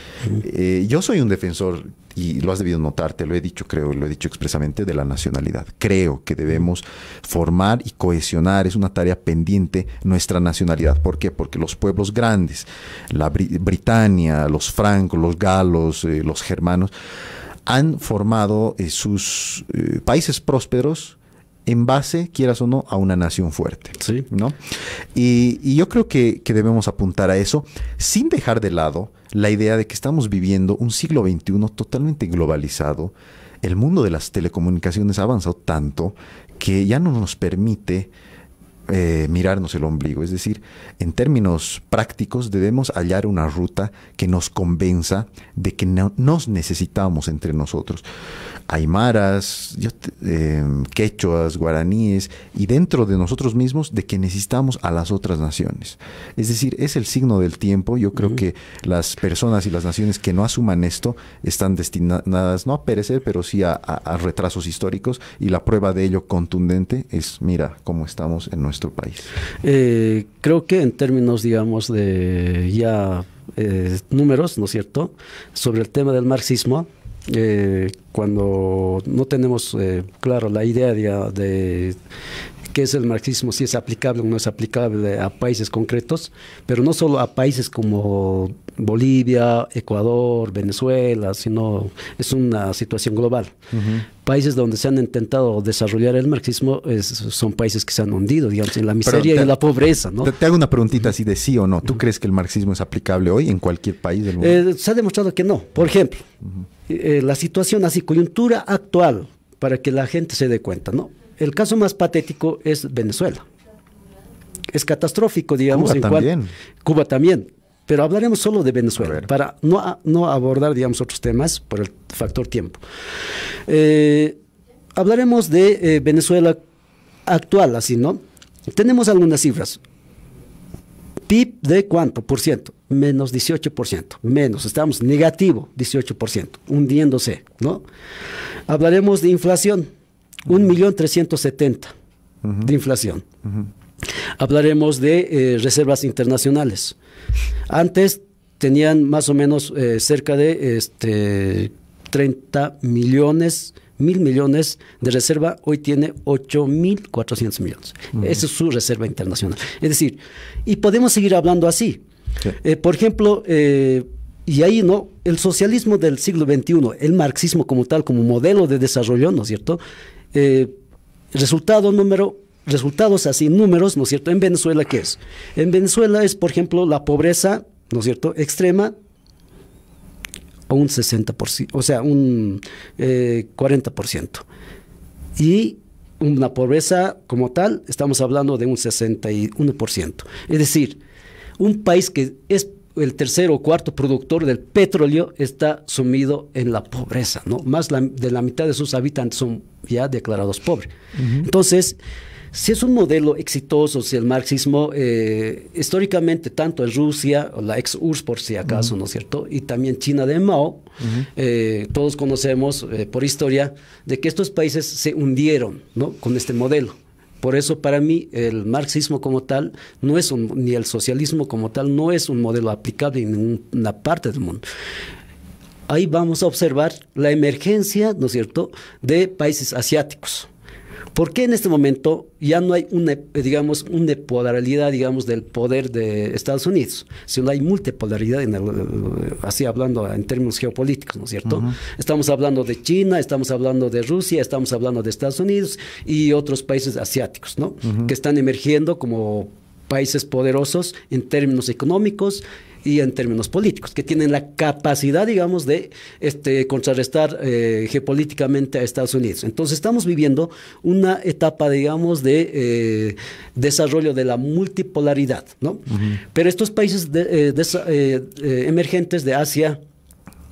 Yo soy un defensor, y lo has debido notar, te lo he dicho, lo he dicho expresamente, de la nacionalidad. Creo que debemos formar y cohesionar, es una tarea pendiente, nuestra nacionalidad. ¿Por qué? Porque los pueblos grandes, la Britania, los francos, los galos, los germanos, han formado sus países prósperos en base, quieras o no, a una nación fuerte. Sí. ¿No? Y yo creo que debemos apuntar a eso, sin dejar de lado la idea de que estamos viviendo un siglo XXI totalmente globalizado. El mundo de las telecomunicaciones ha avanzado tanto que ya no nos permite mirarnos el ombligo. Es decir, en términos prácticos debemos hallar una ruta que nos convenza de que nos necesitamos entre nosotros. Aymaras, quechuas, guaraníes, y dentro de nosotros mismos de que necesitamos a las otras naciones. Es decir, es el signo del tiempo. Yo creo que las personas y las naciones que no asuman esto están destinadas no a perecer, pero sí a retrasos históricos, y la prueba de ello contundente es, mira cómo estamos en nuestro país. Creo que en términos, digamos, de ya números, ¿no es cierto?, sobre el tema del marxismo, cuando no tenemos claro la idea de qué es el marxismo, si es aplicable o no es aplicable a países concretos, pero no solo a países como Bolivia, Ecuador, Venezuela, sino es una situación global. Países donde se han intentado desarrollar el marxismo son países que se han hundido, digamos, en la miseria y en la pobreza, ¿no? Te hago una preguntita así de sí o no. ¿Tú crees que el marxismo es aplicable hoy en cualquier país del mundo? Se ha demostrado que no. Por ejemplo, la situación así, coyuntura actual, para que la gente se dé cuenta, ¿no? El caso más patético es Venezuela. Es catastrófico, digamos. Cuba también. Cuba también. Pero hablaremos solo de Venezuela, para no abordar, digamos, otros temas por el factor tiempo. Hablaremos de Venezuela actual, así, ¿no? Tenemos algunas cifras. PIB de ¿cuánto por ciento? Menos 18%. Menos, estamos negativo 18%, hundiéndose, ¿no? Hablaremos de inflación, 1.370.000 de inflación. Hablaremos de reservas internacionales. Antes tenían más o menos cerca de 30 millones, 1.000 millones de reserva. Hoy tiene 8.400 millones. Esa es su reserva internacional. Es decir, y podemos seguir hablando así. Sí. Por ejemplo, y ahí, ¿no?, el socialismo del siglo XXI, el marxismo como tal, como modelo de desarrollo, ¿no es cierto? Resultados así, números, ¿no es cierto? En Venezuela, ¿qué es? En Venezuela es, por ejemplo, la pobreza, ¿no es cierto?, extrema, a un 60%, o sea, un 40%. Y una pobreza como tal, estamos hablando de un 61%. Es decir, un país que es el tercero o cuarto productor del petróleo está sumido en la pobreza, ¿no? Más de la mitad de sus habitantes son ya declarados pobres. Entonces, si es un modelo exitoso, si el marxismo, históricamente, tanto en Rusia, o la ex-URSS por si acaso, ¿no es cierto?, y también China de Mao, todos conocemos por historia de que estos países se hundieron, ¿no?, con este modelo. Por eso, para mí, el marxismo como tal no es ni el socialismo como tal no es un modelo aplicable en ninguna parte del mundo. ahí vamos a observar la emergencia, ¿no es cierto?, de países asiáticos. ¿Por qué en este momento ya no hay una polaridad, digamos, del poder de Estados Unidos, sino hay multipolaridad, así hablando en términos geopolíticos, ¿no es cierto? Estamos hablando de China, estamos hablando de Rusia, estamos hablando de Estados Unidos y otros países asiáticos, ¿no? Que están emergiendo como países poderosos en términos económicos y en términos políticos, que tienen la capacidad, digamos, de contrarrestar geopolíticamente a Estados Unidos. Entonces estamos viviendo una etapa, digamos, de desarrollo de la multipolaridad, ¿no? Pero estos países emergentes de Asia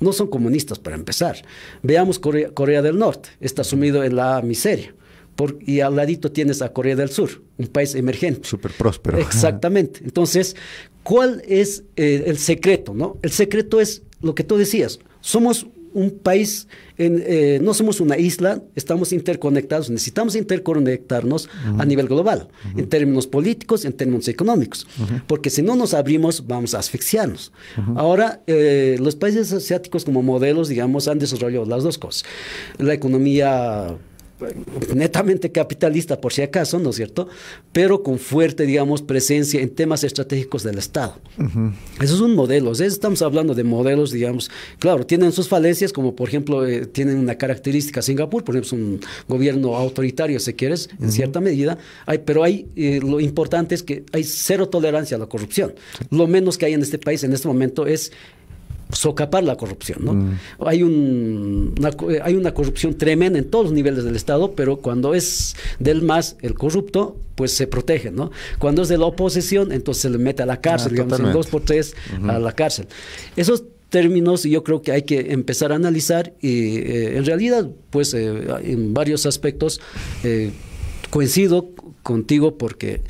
no son comunistas, para empezar. Veamos Corea del Norte, está sumido en la miseria. Y al ladito tienes a Corea del Sur, un país emergente. Súper próspero. Exactamente. Entonces, ¿cuál es el secreto, no? El secreto es lo que tú decías. Somos un país, no somos una isla, estamos interconectados, necesitamos interconectarnos a nivel global, en términos políticos, en términos económicos, porque si no nos abrimos vamos a asfixiarnos. Ahora, los países asiáticos como modelos, digamos, han desarrollado las dos cosas. La economía netamente capitalista, por si acaso, ¿no es cierto?, pero con fuerte, digamos, presencia en temas estratégicos del Estado. Esos son modelos, estamos hablando de modelos, digamos, claro, tienen sus falencias, como por ejemplo, tienen una característica Singapur, por ejemplo, es un gobierno autoritario, si quieres, en cierta medida, pero lo importante es que hay cero tolerancia a la corrupción. Lo menos que hay en este país en este momento es socapar la corrupción, ¿no? Hay una corrupción tremenda en todos los niveles del Estado, pero cuando es del MAS, el corrupto, pues se protege, ¿no? Cuando es de la oposición, entonces se le mete a la cárcel, digamos, en 2x3 a la cárcel. Esos términos yo creo que hay que empezar a analizar y en realidad, pues en varios aspectos coincido contigo porque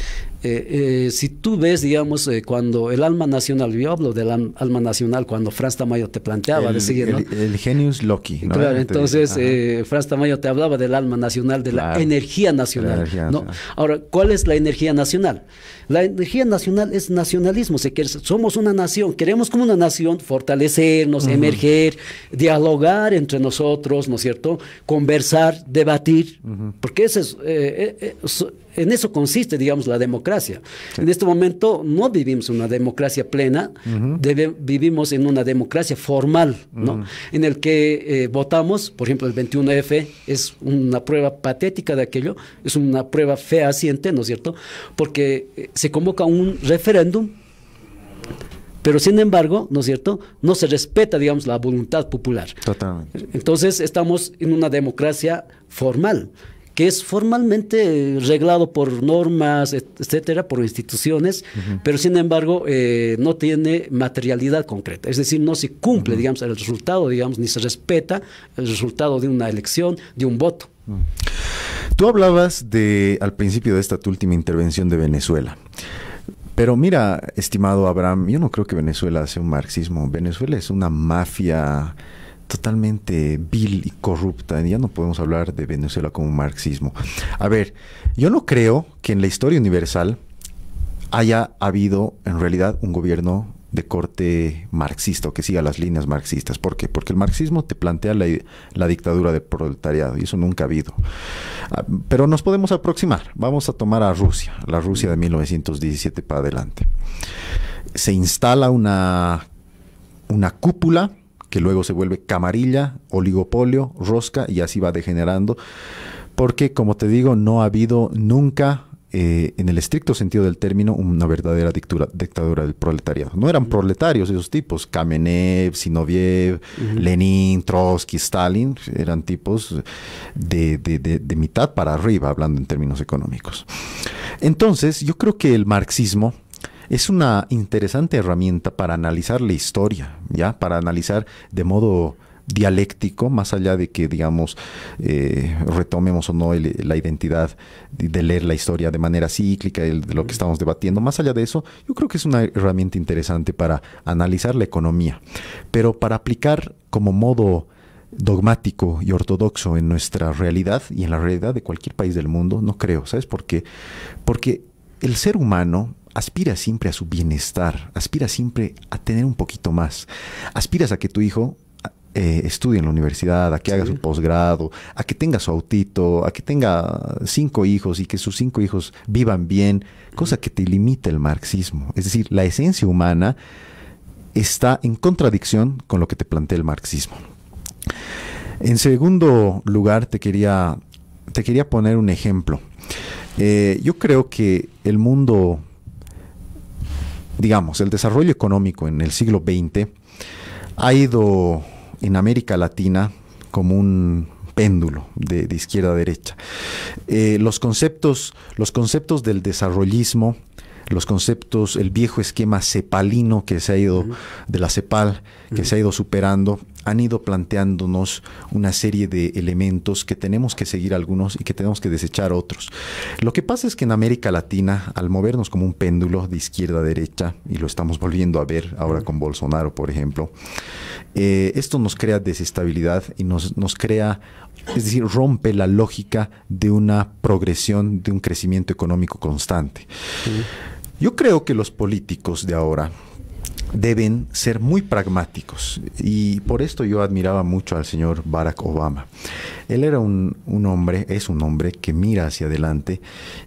si tú ves, digamos, cuando el alma nacional, yo hablo del alma nacional cuando Franz Tamayo te planteaba, ¿no? El genius loci, ¿no? Claro, entonces Franz Tamayo te hablaba del alma nacional, de la energía nacional, ¿no? Ahora, ¿cuál es la energía nacional? La energía nacional es nacionalismo, somos una nación, queremos como una nación fortalecernos, emerger, dialogar entre nosotros, ¿no es cierto? Conversar, debatir, porque ese es... en eso consiste, digamos, la democracia. En este momento no vivimos una democracia plena, vivimos en una democracia formal, ¿no? En el que votamos, por ejemplo, el 21F es una prueba patética de aquello, es una prueba fehaciente, ¿no es cierto? Porque se convoca un referéndum, pero sin embargo, ¿no es cierto?, no se respeta, digamos, la voluntad popular. Totalmente. Entonces estamos en una democracia formal, que es formalmente reglado por normas, etcétera, por instituciones, pero sin embargo no tiene materialidad concreta. Es decir, no se cumple, digamos, el resultado, digamos, ni se respeta el resultado de una elección, de un voto. Tú hablabas al principio de esta tu última intervención de Venezuela. Pero mira, estimado Abraham, yo no creo que Venezuela sea un marxismo. Venezuela es una mafia totalmente vil y corrupta. Ya no podemos hablar de Venezuela como un marxismo. A ver, yo no creo que en la historia universal haya habido en realidad un gobierno de corte marxista o que siga las líneas marxistas. ¿Por qué? Porque el marxismo te plantea la dictadura del proletariado y eso nunca ha habido. Pero nos podemos aproximar. Vamos a tomar a Rusia, la Rusia de 1917 para adelante. Se instala una cúpula que luego se vuelve camarilla, oligopolio, rosca y así va degenerando. Porque, como te digo, no ha habido nunca... en el estricto sentido del término, una verdadera dictadura del proletariado. No eran proletarios esos tipos, Kamenev, Zinoviev, Lenin, Trotsky, Stalin, eran tipos de mitad para arriba, hablando en términos económicos. Entonces, yo creo que el marxismo es una interesante herramienta para analizar la historia, ¿ya? Para analizar de modo dialéctico, más allá de que, digamos, retomemos o no la identidad de leer la historia de manera cíclica, de lo que estamos debatiendo. Más allá de eso, yo creo que es una herramienta interesante para analizar la economía, pero para aplicar como modo dogmático y ortodoxo en nuestra realidad y en la realidad de cualquier país del mundo, no creo. ¿Sabes por qué? Porque el ser humano aspira siempre a su bienestar, aspira siempre a tener un poquito más. Aspiras a que tu hijo estudie en la universidad, a que haga su posgrado, a que tenga su autito, a que tenga 5 hijos y que sus 5 hijos vivan bien, cosa que te limita el marxismo. Es decir, la esencia humana está en contradicción con lo que te plantea el marxismo. En segundo lugar, te quería poner un ejemplo. Yo creo que el mundo, digamos, el desarrollo económico en el siglo XX ha ido en América Latina como un péndulo de izquierda a derecha. Los conceptos del desarrollismo, los conceptos, el viejo esquema cepalino que se ha ido, de la CEPAL, que se ha ido superando, han ido planteándonos una serie de elementos que tenemos que seguir algunos y que tenemos que desechar otros. Lo que pasa es que en América Latina, al movernos como un péndulo de izquierda a derecha, y lo estamos volviendo a ver ahora con Bolsonaro, por ejemplo, esto nos crea desestabilidad y nos crea, es decir, rompe la lógica de una progresión, de un crecimiento económico constante. Yo creo que los políticos de ahora deben ser muy pragmáticos, y por esto yo admiraba mucho al señor Barack Obama. Él era un hombre, es un hombre que mira hacia adelante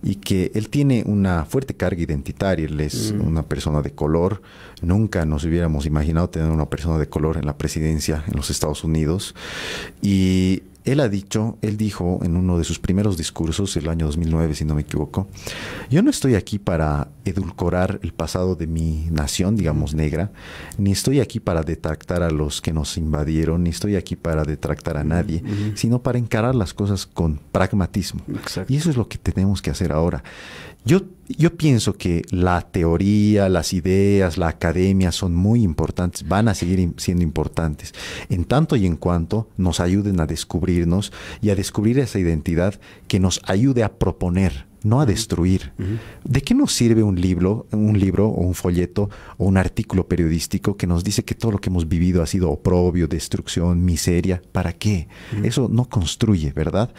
y que él tiene una fuerte carga identitaria. Él es una persona de color. Nunca nos hubiéramos imaginado tener una persona de color en la presidencia en los Estados Unidos. Y él dijo en uno de sus primeros discursos, el año 2009, si no me equivoco, yo no estoy aquí para edulcorar el pasado de mi nación, digamos, negra, ni estoy aquí para detractar a los que nos invadieron, ni estoy aquí para detractar a nadie, sino para encarar las cosas con pragmatismo. Exacto. Y eso es lo que tenemos que hacer ahora. Yo pienso que la teoría, las ideas, la academia son muy importantes, van a seguir siendo importantes, en tanto y en cuanto nos ayuden a descubrirnos y a descubrir esa identidad que nos ayude a proponer, no a destruir. ¿De qué nos sirve un libro o un folleto o un artículo periodístico que nos dice que todo lo que hemos vivido ha sido oprobio, destrucción, miseria? ¿Para qué? Eso no construye, ¿verdad?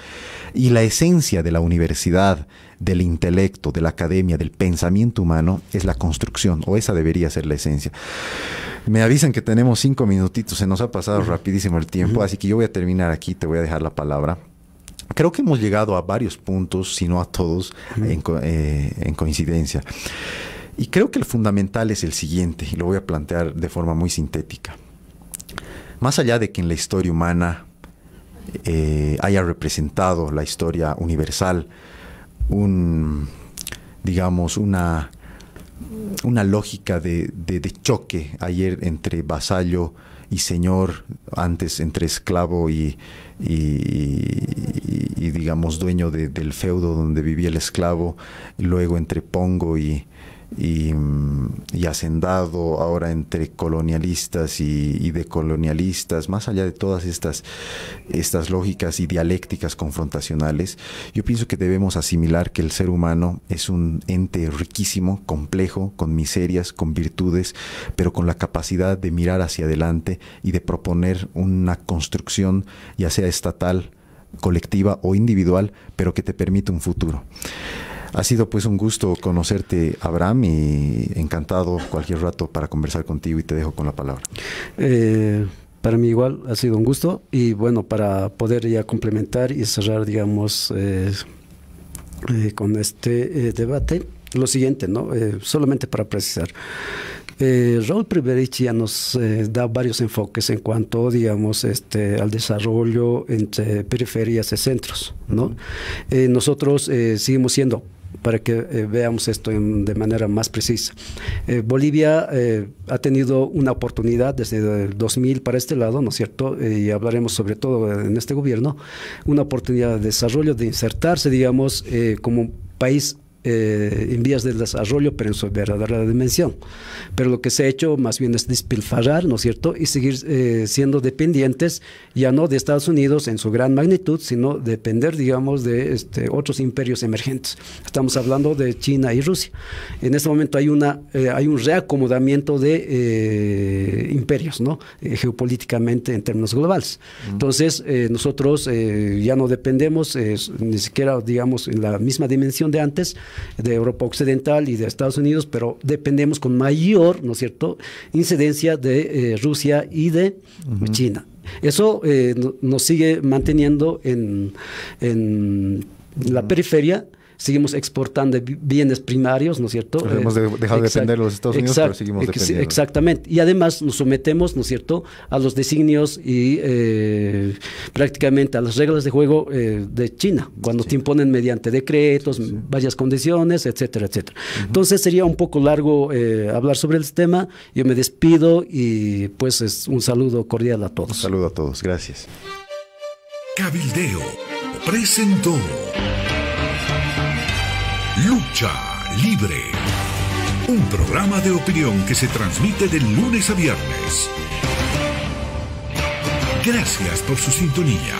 Y la esencia de la universidad, del intelecto, de la academia, del pensamiento humano es la construcción, o esa debería ser la esencia. Me avisan que tenemos 5 minutitos, se nos ha pasado rapidísimo el tiempo, así que yo voy a terminar aquí, te voy a dejar la palabra. Creo que hemos llegado a varios puntos, si no a todos, en coincidencia. Y creo que el fundamental es el siguiente, y lo voy a plantear de forma muy sintética. Más allá de que en la historia humana haya representado la historia universal digamos, una lógica de choque ayer entre vasallo y señor, antes entre esclavo y digamos dueño del feudo donde vivía el esclavo, y luego entre pongo y hacendado, ahora entre colonialistas y decolonialistas. Más allá de todas estas lógicas y dialécticas confrontacionales, yo pienso que debemos asimilar que el ser humano es un ente riquísimo, complejo, con miserias, con virtudes, pero con la capacidad de mirar hacia adelante y de proponer una construcción, ya sea estatal, colectiva o individual, pero que te permita un futuro. Ha sido pues un gusto conocerte, Abraham, y encantado cualquier rato para conversar contigo, y te dejo con la palabra. Para mí igual ha sido un gusto, y bueno, para poder ya complementar y cerrar, digamos, con este debate, lo siguiente, ¿no? Solamente para precisar. Raúl Priberich ya nos da varios enfoques en cuanto, digamos, al desarrollo entre periferias y centros, ¿no? Nosotros seguimos siendo, para que veamos esto de manera más precisa. Bolivia ha tenido una oportunidad desde el 2000 para este lado, ¿no es cierto? Y hablaremos sobre todo en este gobierno, una oportunidad de desarrollo, de insertarse, digamos, como un país en vías de desarrollo, pero en su verdadera dimensión. Pero lo que se ha hecho más bien es despilfarrar, ¿no es cierto?, y seguir siendo dependientes, ya no de Estados Unidos en su gran magnitud, sino depender, digamos, de otros imperios emergentes. Estamos hablando de China y Rusia. En este momento hay un reacomodamiento de imperios, ¿no?, geopolíticamente en términos globales. Entonces, nosotros ya no dependemos ni siquiera, digamos, en la misma dimensión de antes, de Europa Occidental y de Estados Unidos, pero dependemos con mayor, ¿no es cierto?, incidencia de Rusia y de China. Eso nos sigue manteniendo en la periferia. Seguimos exportando bienes primarios, ¿no es cierto? Hemos dejado de depender de los Estados Unidos, pero seguimos dependiendo. Exactamente. Y además nos sometemos, ¿no es cierto?, a los designios y prácticamente a las reglas de juego de China, cuando te imponen mediante decretos, varias condiciones, etcétera, etcétera. Entonces sería un poco largo hablar sobre el tema. Yo me despido y pues es un saludo cordial a todos. Un saludo a todos. Gracias. Cabildeo presentó Lucha Libre, un programa de opinión que se transmite de lunes a viernes. Gracias por su sintonía.